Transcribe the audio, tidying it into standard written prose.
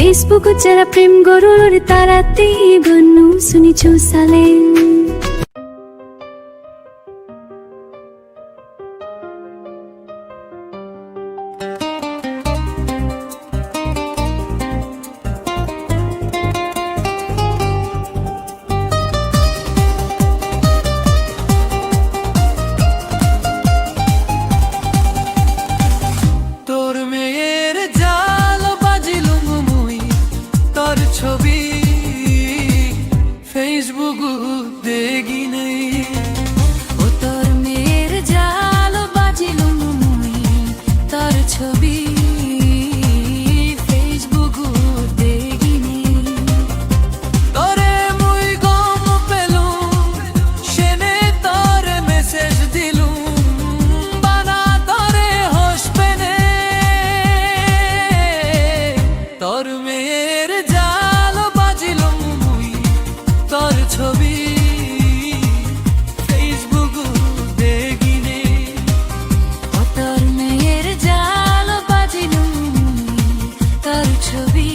Facebook जरा प्रेम गरुर ताराते भन्नु सुनिछु साले ছবি ফেসবুক দেখি নেই ও তোর মেয়ের জাল বাজিলুম মুই তোর ছবি ফেসবুক দেখি নেই তোরে মুই গম পেলুম সেনে তোরে মেসেজ দিলুম বানা তোরে হসবে নে তোর মেয়ের ছবি ফেসবুক দেখি নে তোর মেয়ের জাল বাজিলুম তোর ছবি